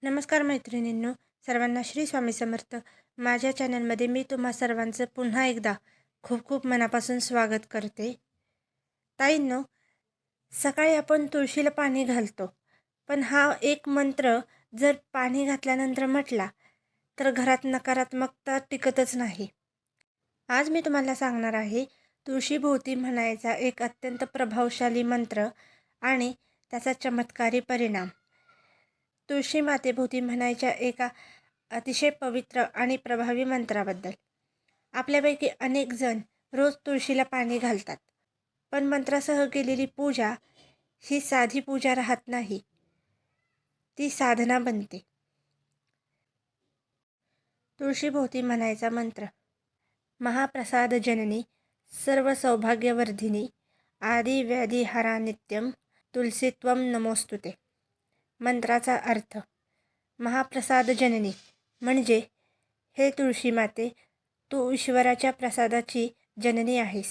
नमस्कार मैत्रिणींनो, सर्वांना श्री स्वामी समर्थ. माझ्या चॅनलमध्ये मी तुम्हा सर्वांचं पुन्हा एकदा खूप खूप मनापासून स्वागत करते. ताईंनो, सकाळी आपण तुळशीला पाणी घालतो, पण हा एक मंत्र जर पाणी घातल्यानंतर म्हटला तर घरात नकारात्मकता टिकतच नाही. आज मी तुम्हाला सांगणार आहे तुळशीभोवती म्हणायचा एक अत्यंत प्रभावशाली मंत्र आणि त्याचा चमत्कारी परिणाम. तुळशी मातेभोवती म्हणायच्या एका अतिशय पवित्र आणि प्रभावी मंत्राबद्दल. आपल्यापैकी अनेक जण रोज तुळशीला पाणी घालतात, पण मंत्रासह केलेली पूजा ही साधी पूजा राहत नाही, ती साधना बनते. तुळशीभोवती म्हणायचा मंत्र: महाप्रसाद जननी सर्व सौभाग्यवर्धिनी आदि व्याधी हरा नित्यम तुलसीत्वम नमोस्तुते. मंत्राचा अर्थ: महाप्रसाद जननी म्हणजे हे तुळशी माते, तू ईश्वराच्या प्रसादाची जननी आहेस.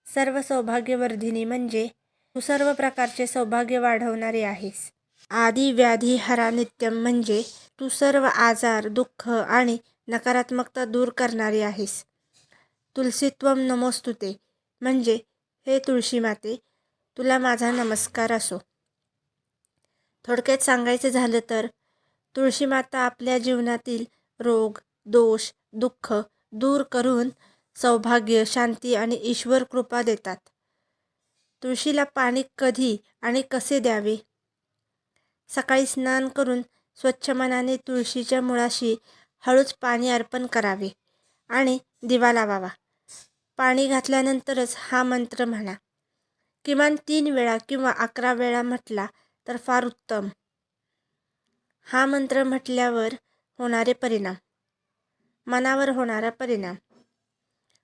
सर्व सौभाग्यवर्धिनी म्हणजे तू सर्व प्रकारचे सौभाग्य वाढवणारी आहेस. आदि व्याधी हरा नित्यम म्हणजे तू सर्व आजार, दुःख आणि नकारात्मकता दूर करणारी आहेस. तुलसीत्वम नमोस्तुते म्हणजे हे तुळशी माते, तुला माझा नमस्कार असो. थोडक्यात सांगायचं झालं तर तुळशी माता आपल्या जीवनातील रोग, दोष, दुःख दूर करून सौभाग्य, शांती आणि ईश्वर कृपा देतात. तुळशीला पाणी कधी आणि कसे द्यावे? सकाळी स्नान करून स्वच्छ मनाने तुळशीच्या मुळाशी हळूच पाणी अर्पण करावे आणि दिवा लावावा. पाणी घातल्यानंतरच हा मंत्र म्हणा. किमान 3 वेळा किंवा 11 वेळा म्हटला तर फार उत्तम. हा मंत्र म्हटल्यावर होणारे परिणाम: मनावर होणारा परिणाम: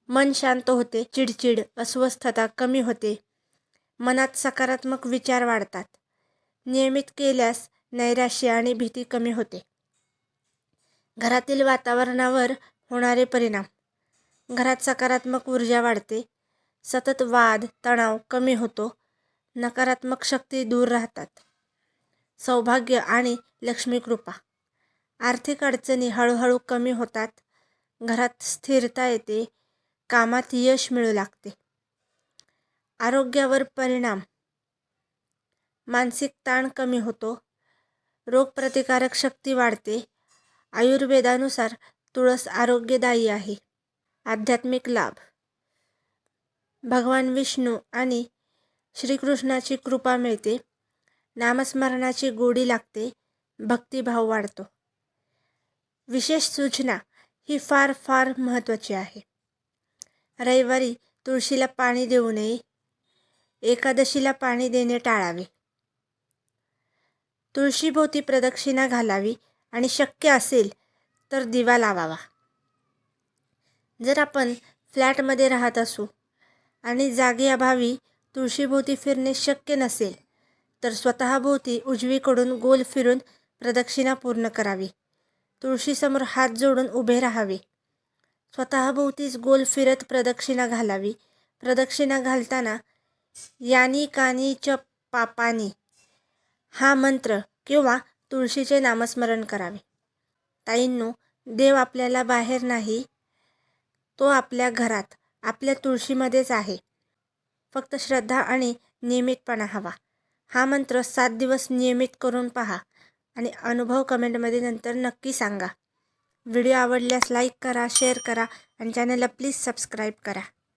मन शांत होते, चिडचिड, अस्वस्थता कमी होते, मनात सकारात्मक विचार वाढतात. नियमित केल्यास नैराश्य आणि भीती कमी होते. घरातील वातावरणावर होणारे परिणाम: घरात सकारात्मक ऊर्जा वाढते, सतत वाद, तणाव कमी होतो, नकारात्मक शक्ती दूर राहतात. सौभाग्य आणि लक्ष्मी कृपा: आर्थिक अडचणी हळूहळू कमी होतात, घरात स्थिरता येते, कामात यश मिळू लागते. आरोग्यावर परिणाम: मानसिक ताण कमी होतो, रोगप्रतिकारक शक्ती वाढते. आयुर्वेदानुसार तुळस आरोग्यदायी आहे. आध्यात्मिक लाभ: भगवान विष्णू आणि श्रीकृष्णाची कृपा मिळते, नामस्मरणाची गोडी लागते, भक्तिभाव वाढतो. विशेष सूचना ही फार फार महत्त्वाची आहे. रविवारी तुळशीला पाणी देऊ नये. एकादशीला पाणी देणे टाळावे. तुळशीभोवती प्रदक्षिणा घालावी आणि शक्य असेल तर दिवा लावावा. जर आपण फ्लॅटमध्ये राहत असू आणि जागेअभावी तुळशीभोवती फिरणे शक्य नसेल तर स्वतःभोवती उजवीकडून गोल फिरून प्रदक्षिणा पूर्ण करावी. तुळशीसमोर हात जोडून उभे राहावे. स्वतःभोवतीच गोल फिरत प्रदक्षिणा घालावी. प्रदक्षिणा घालताना यानी कानी च पापानी हा मंत्र किंवा तुळशीचे नामस्मरण करावे. ताईंनो, देव आपल्याला बाहेर नाही, तो आपल्या घरात, आपल्या तुळशीमध्येच आहे. फक्त श्रद्धा आणि नियमितपणा हवा. हा मंत्र 7 दिवस नियमित करून पहा आणि अनुभव कमेंटमध्ये नंतर नक्की सांगा. व्हिडिओ आवडल्यास लाईक करा, शेअर करा आणि चॅनलला प्लीज सबस्क्राईब करा.